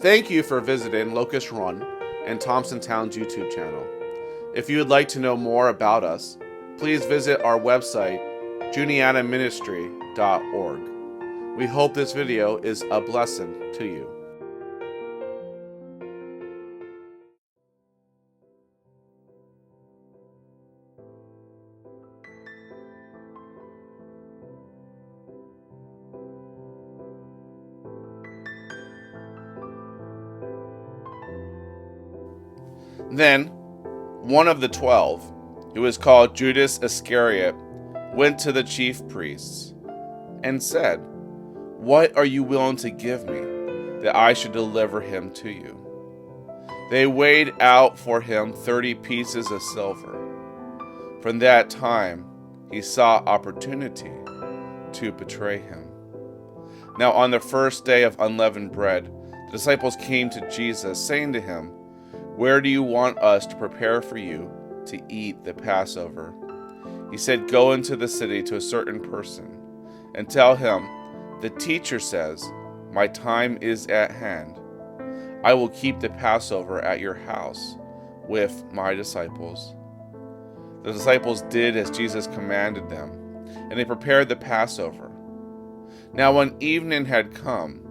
Thank you for visiting Locust Run and Thompsontown's YouTube channel. If you would like to know more about us, please visit our website, juniataministry.org. We hope this video is a blessing to you. Then one of the 12, who was called Judas Iscariot, went to the chief priests and said, "What are you willing to give me that I should deliver him to you?" They weighed out for him 30 pieces of silver. From that time, he saw opportunity to betray him. Now on the first day of unleavened bread, the disciples came to Jesus, saying to him, "Where do you want us to prepare for you to eat the Passover?" He said, "Go into the city to a certain person and tell him, 'The teacher says, my time is at hand. I will keep the Passover at your house with my disciples.'" The disciples did as Jesus commanded them, and they prepared the Passover. Now when evening had come,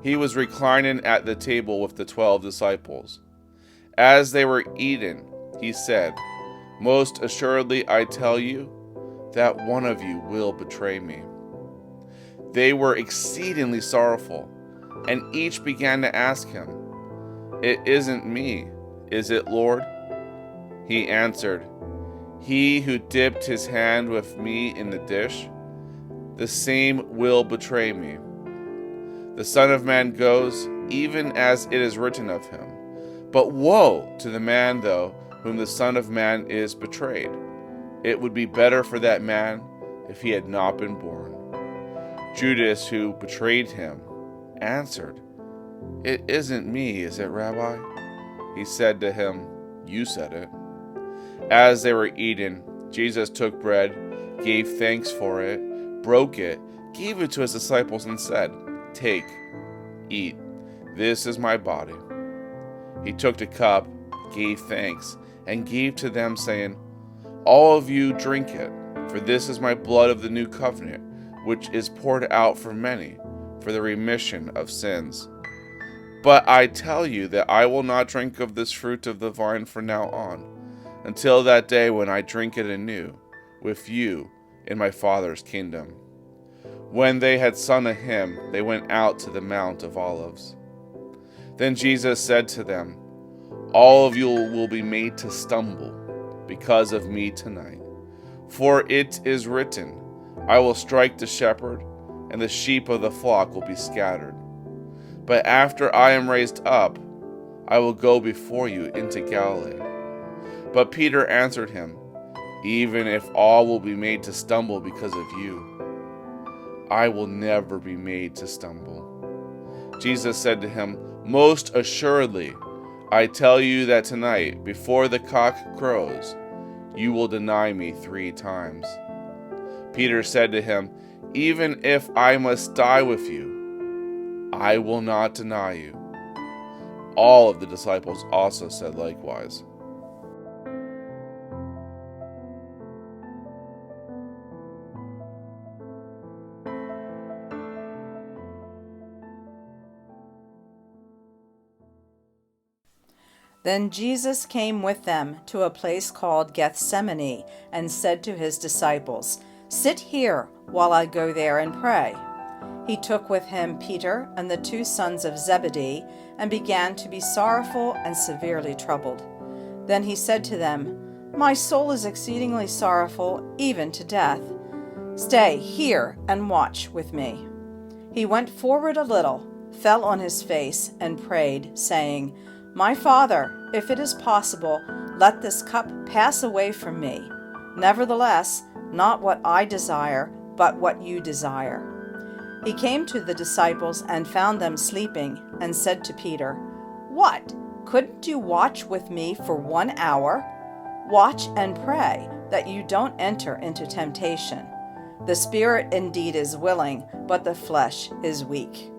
he was reclining at the table with the 12 disciples. As they were eating, he said, "Most assuredly I tell you that one of you will betray me." They were exceedingly sorrowful, and each began to ask him, "It isn't me, is it, Lord?" He answered, "He who dipped his hand with me in the dish, the same will betray me. The Son of Man goes even as it is written of him. But woe to the man, though, whom the Son of Man is betrayed. It would be better for that man if he had not been born." Judas, who betrayed him, answered, "It isn't me, is it, Rabbi?" He said to him, "You said it." As they were eating, Jesus took bread, gave thanks for it, broke it, gave it to his disciples, and said, "Take, eat. This is my body." He took the cup, gave thanks, and gave to them, saying, "All of you drink it, for this is my blood of the new covenant, which is poured out for many for the remission of sins. But I tell you that I will not drink of this fruit of the vine from now on, until that day when I drink it anew with you in my Father's kingdom." When they had sung a hymn, they went out to the Mount of Olives. Then Jesus said to them, "All of you will be made to stumble because of me tonight. For it is written, I will strike the shepherd, and the sheep of the flock will be scattered. But after I am raised up, I will go before you into Galilee." But Peter answered him, "Even if all will be made to stumble because of you, I will never be made to stumble." Jesus said to him, "Most assuredly, I tell you that tonight, before the cock crows, you will deny me 3 times. Peter said to him, "Even if I must die with you, I will not deny you." All of the disciples also said likewise. Then Jesus came with them to a place called Gethsemane and said to his disciples, "Sit here while I go there and pray." He took with him Peter and the 2 sons of Zebedee and began to be sorrowful and severely troubled. Then he said to them, "My soul is exceedingly sorrowful, even to death. Stay here and watch with me." He went forward a little, fell on his face, and prayed, saying, "My Father, if it is possible, let this cup pass away from me. Nevertheless, not what I desire, but what you desire." He came to the disciples and found them sleeping, and said to Peter, "What? Couldn't you watch with me for 1 hour? Watch and pray, that you don't enter into temptation. The spirit indeed is willing, but the flesh is weak."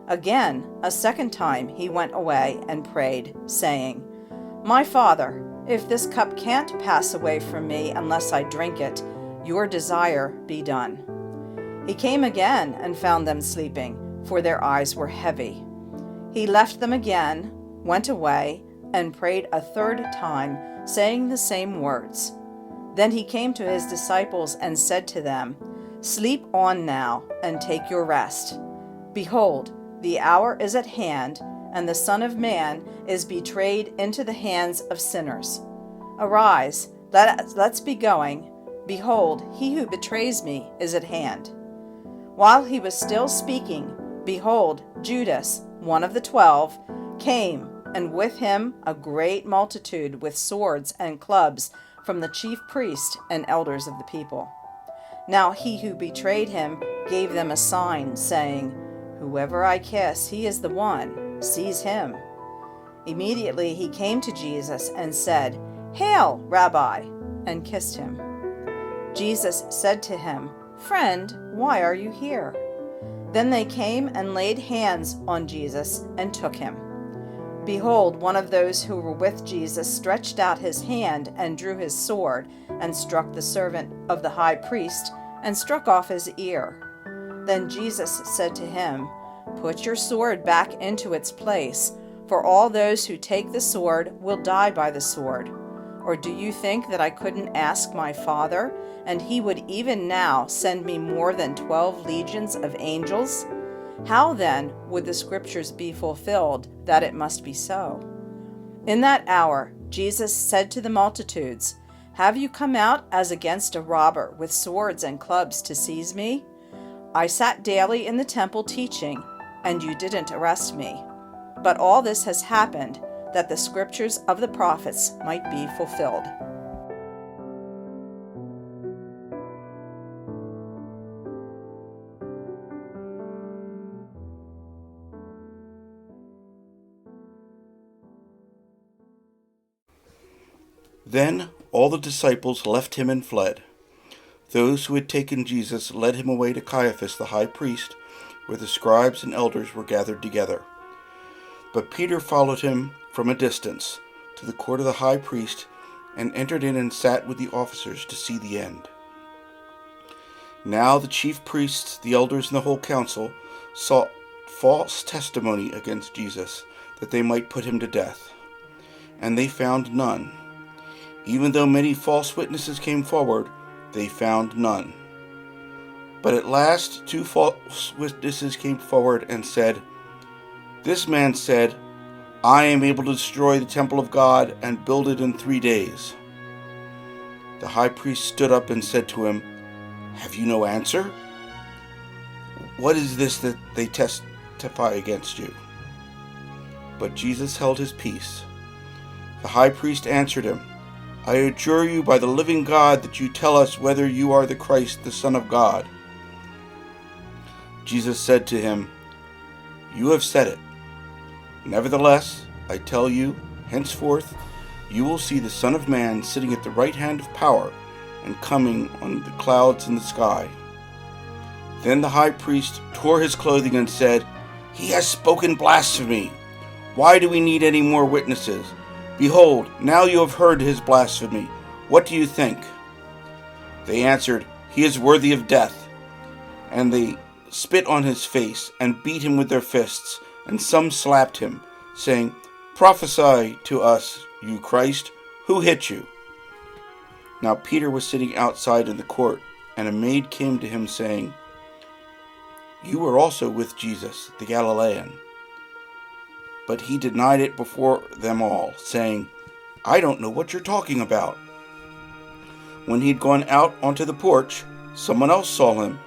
Again, a second time he went away and prayed, saying, My Father, if this cup can't pass away from me unless I drink it, your desire be done. He came again and found them sleeping, for their eyes were heavy. He left them again, went away, and prayed a third time, saying the same words. Then he came to his disciples and said to them, Sleep on now, and take your rest. Behold, the hour is at hand, and the Son of Man is betrayed into the hands of sinners. Arise, let's be going. Behold, he who betrays me is at hand. While he was still speaking, behold, Judas, one of the 12, came, and with him a great multitude with swords and clubs from the chief priest and elders of the people. Now he who betrayed him gave them a sign, saying, Whoever I kiss, he is the one. Seize him. Immediately he came to Jesus and said, Hail, Rabbi, and kissed him. Jesus said to him, Friend, why are you here? Then they came and laid hands on Jesus and took him. Behold, one of those who were with Jesus stretched out his hand and drew his sword and struck the servant of the high priest and struck off his ear. Then Jesus said to him, Put your sword back into its place, for all those who take the sword will die by the sword. Or do you think that I couldn't ask my Father, and he would even now send me more than 12 legions of angels? How then would the scriptures be fulfilled that it must be so? In that hour Jesus said to the multitudes, Have you come out as against a robber with swords and clubs to seize me? I sat daily in the temple teaching, and you didn't arrest me. But all this has happened that the scriptures of the prophets might be fulfilled. Then all the disciples left him and fled. Those who had taken Jesus led him away to Caiaphas the high priest, where the scribes and elders were gathered together. But Peter followed him from a distance to the court of the high priest and entered in and sat with the officers to see the end. Now the chief priests, the elders, and the whole council sought false testimony against Jesus, that they might put him to death. And they found none. Even though many false witnesses came forward, they found none. But at last 2 false witnesses came forward and said, This man said, I am able to destroy the temple of God and build it in 3 days. The high priest stood up and said to him, Have you no answer? What is this that they testify against you? But Jesus held his peace. The high priest answered him, I adjure you by the living God that you tell us whether you are the Christ, the Son of God. Jesus said to him, You have said it. Nevertheless, I tell you, henceforth you will see the Son of Man sitting at the right hand of power and coming on the clouds in the sky. Then the high priest tore his clothing and said, He has spoken blasphemy. Why do we need any more witnesses? Behold, now you have heard his blasphemy. What do you think? They answered, He is worthy of death. And they spit on his face and beat him with their fists, and some slapped him, saying, Prophesy to us, you Christ, who hit you? Now Peter was sitting outside in the court, and a maid came to him, saying, You were also with Jesus, the Galilean. But he denied it before them all, saying, I don't know what you're talking about. When he'd gone out onto the porch, someone else saw him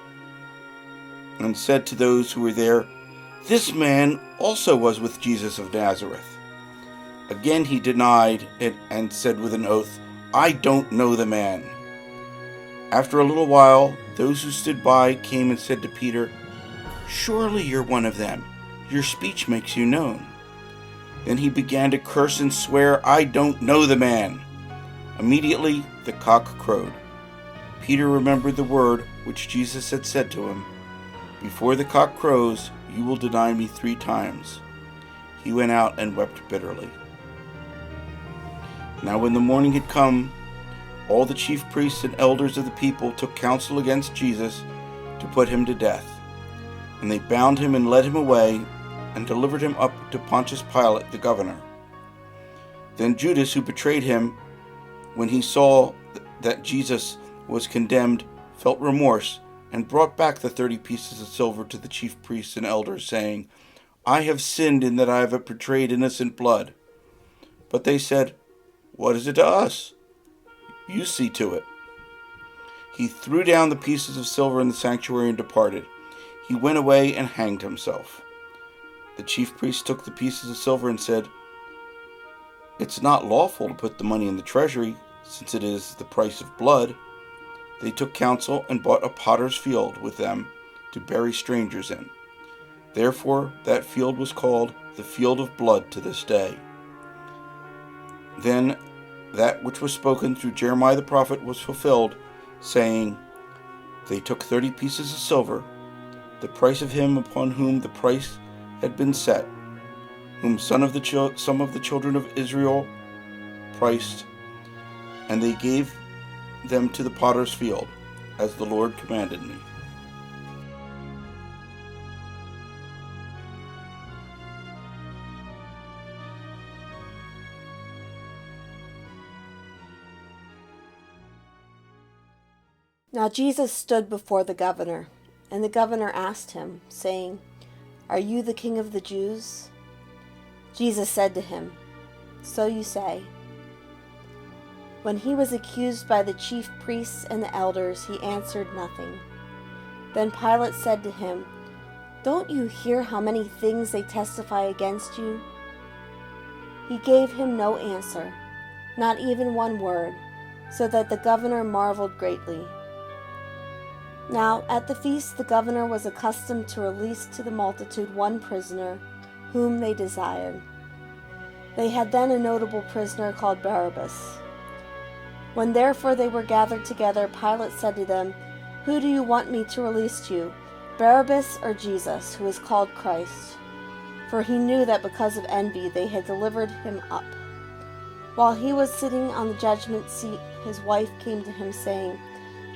and said to those who were there, This man also was with Jesus of Nazareth. Again he denied it and said with an oath, I don't know the man. After a little while, those who stood by came and said to Peter, Surely you're one of them. Your speech makes you known. Then he began to curse and swear, I don't know the man. Immediately the cock crowed. Peter remembered the word which Jesus had said to him, Before the cock crows, you will deny me 3 times. He went out and wept bitterly. Now when the morning had come, all the chief priests and elders of the people took counsel against Jesus to put him to death. And they bound him and led him away and delivered him up to Pontius Pilate the governor. Then Judas, who betrayed him, when he saw that Jesus was condemned, felt remorse and brought back the 30 pieces of silver to the chief priests and elders, saying, I have sinned in that I have betrayed innocent blood. But they said, What is it to us? You see to it. He threw down the pieces of silver in the sanctuary and departed. He went away and hanged himself. The chief priests took the pieces of silver and said, It's not lawful to put the money in the treasury, since it is the price of blood. They took counsel and bought a potter's field with them to bury strangers in. Therefore that field was called the field of blood to this day. Then that which was spoken through Jeremiah the prophet was fulfilled, saying, They took 30 pieces of silver, the price of him upon whom the price had been set, whom some of the children of Israel priced, and they gave them to the potter's field, as the Lord commanded me. Now Jesus stood before the governor, and the governor asked him, saying, Are you the king of the Jews? Jesus said to him, So you say. When he was accused by the chief priests and the elders, he answered nothing. Then Pilate said to him, Don't you hear how many things they testify against you? He gave him no answer, not even one word, so that the governor marveled greatly. Now at the feast the governor was accustomed to release to the multitude one prisoner, whom they desired. They had then a notable prisoner called Barabbas. When therefore they were gathered together, Pilate said to them, Who do you want me to release to you, Barabbas or Jesus, who is called Christ? For he knew that because of envy they had delivered him up. While he was sitting on the judgment seat, his wife came to him, saying,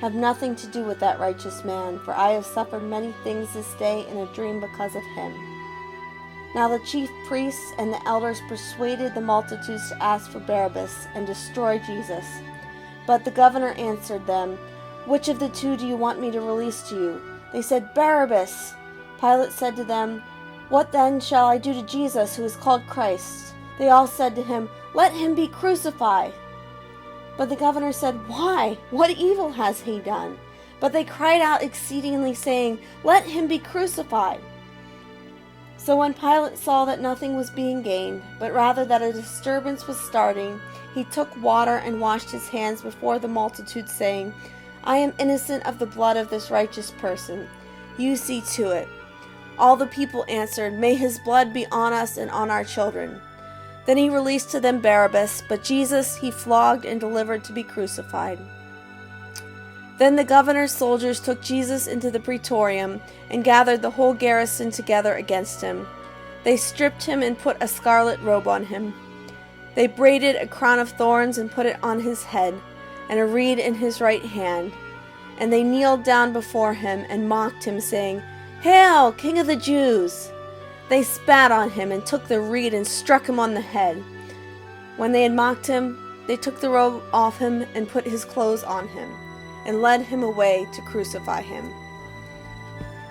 Have nothing to do with that righteous man, for I have suffered many things this day in a dream because of him. Now the chief priests and the elders persuaded the multitudes to ask for Barabbas and destroy Jesus. But the governor answered them, Which of the 2 do you want me to release to you? They said, Barabbas. Pilate said to them, What then shall I do to Jesus, who is called Christ? They all said to him, Let him be crucified. But the governor said, Why? What evil has he done? But they cried out exceedingly, saying, Let him be crucified. So when Pilate saw that nothing was being gained, but rather that a disturbance was starting, he took water and washed his hands before the multitude, saying, I am innocent of the blood of this righteous person. You see to it. All the people answered, May his blood be on us and on our children. Then he released to them Barabbas, but Jesus he flogged and delivered to be crucified. Then the governor's soldiers took Jesus into the praetorium and gathered the whole garrison together against him. They stripped him and put a scarlet robe on him. They braided a crown of thorns and put it on his head, and a reed in his right hand. And they kneeled down before him and mocked him, saying, Hail, King of the Jews! They spat on him and took the reed and struck him on the head. When they had mocked him, they took the robe off him and put his clothes on him, and led him away to crucify him.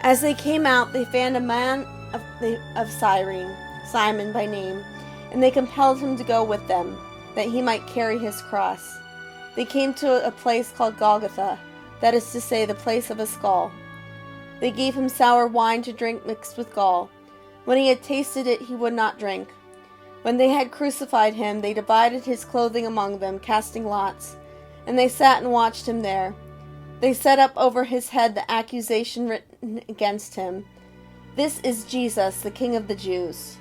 As they came out, they found a man of Cyrene, Simon by name, and they compelled him to go with them, that he might carry his cross. They came to a place called Golgotha, that is to say, the place of a skull. They gave him sour wine to drink mixed with gall. When he had tasted it, he would not drink. When they had crucified him, they divided his clothing among them, casting lots, and they sat and watched him there. They set up over his head the accusation written against him, This is Jesus, the King of the Jews.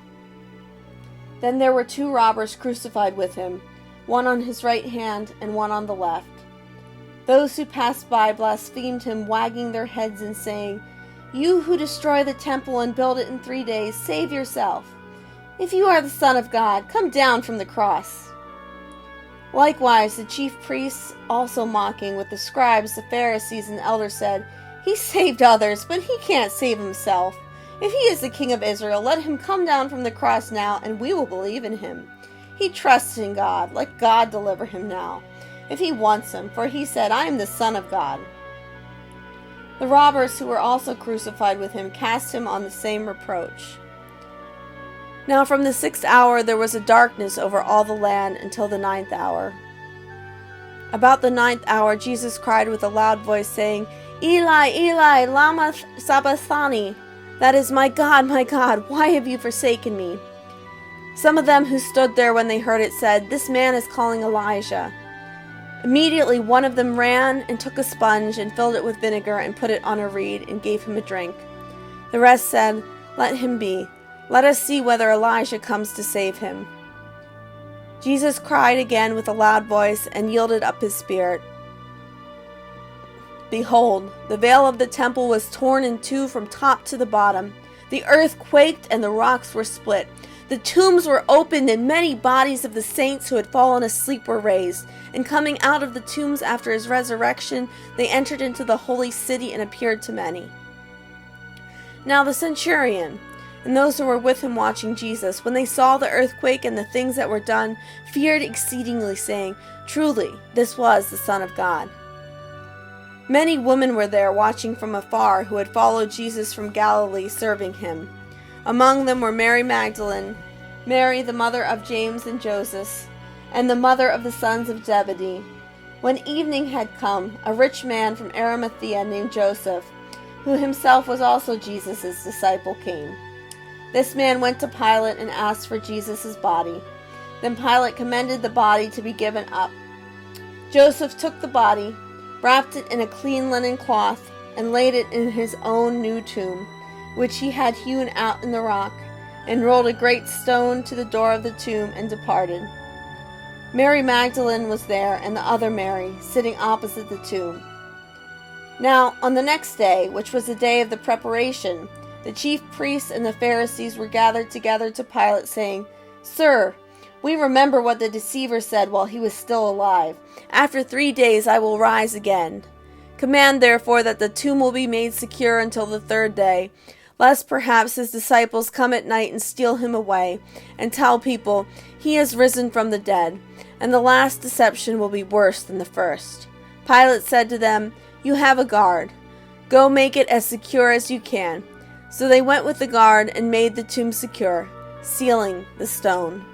Then there were 2 robbers crucified with him, one on his right hand and one on the left. Those who passed by blasphemed him, wagging their heads and saying, "You who destroy the temple and build it in 3 days, save yourself. If you are the Son of God, come down from the cross." Likewise, the chief priests, also mocking with the scribes, the Pharisees, and the elders, said, "He saved others, but he can't save himself. If he is the King of Israel, let him come down from the cross now, and we will believe in him. He trusted in God. Let God deliver him now, if he wants him, for he said, 'I am the Son of God.'" The robbers who were also crucified with him cast him on the same reproach. Now from the 6th hour there was a darkness over all the land until the 9th hour. About the 9th hour Jesus cried with a loud voice, saying, "Eli, Eli, lama sabachthani?" That is, my God, why have you forsaken me?" Some of them who stood there when they heard it said, "This man is calling Elijah." Immediately one of them ran and took a sponge and filled it with vinegar and put it on a reed and gave him a drink. The rest said, "Let him be. Let us see whether Elijah comes to save him." Jesus cried again with a loud voice and yielded up his spirit. Behold, the veil of the temple was torn in two from top to the bottom. The earth quaked and the rocks were split. The tombs were opened and many bodies of the saints who had fallen asleep were raised. And coming out of the tombs after his resurrection, they entered into the holy city and appeared to many. Now the centurion and those who were with him watching Jesus, when they saw the earthquake and the things that were done, feared exceedingly, saying, "Truly, this was the Son of God." Many women were there watching from afar, who had followed Jesus from Galilee, serving him. Among them were Mary Magdalene, Mary the mother of James and Joseph, and the mother of the sons of Zebedee. When evening had come, a rich man from Arimathea named Joseph, who himself was also Jesus' disciple, came. This man went to Pilate and asked for Jesus' body. Then Pilate commanded the body to be given up. Joseph took the body, wrapped it in a clean linen cloth, and laid it in his own new tomb, which he had hewn out in the rock, and rolled a great stone to the door of the tomb, and departed. Mary Magdalene was there, and the other Mary, sitting opposite the tomb. Now, on the next day, which was the day of the preparation, the chief priests and the Pharisees were gathered together to Pilate, saying, "Sir, we remember what the deceiver said while he was still alive. 'After 3 days I will rise again.' Command therefore that the tomb will be made secure until the 3rd day, lest perhaps his disciples come at night and steal him away, and tell people, 'He has risen from the dead,' and the last deception will be worse than the first." Pilate said to them, "You have a guard. Go make it as secure as you can." So they went with the guard and made the tomb secure, sealing the stone.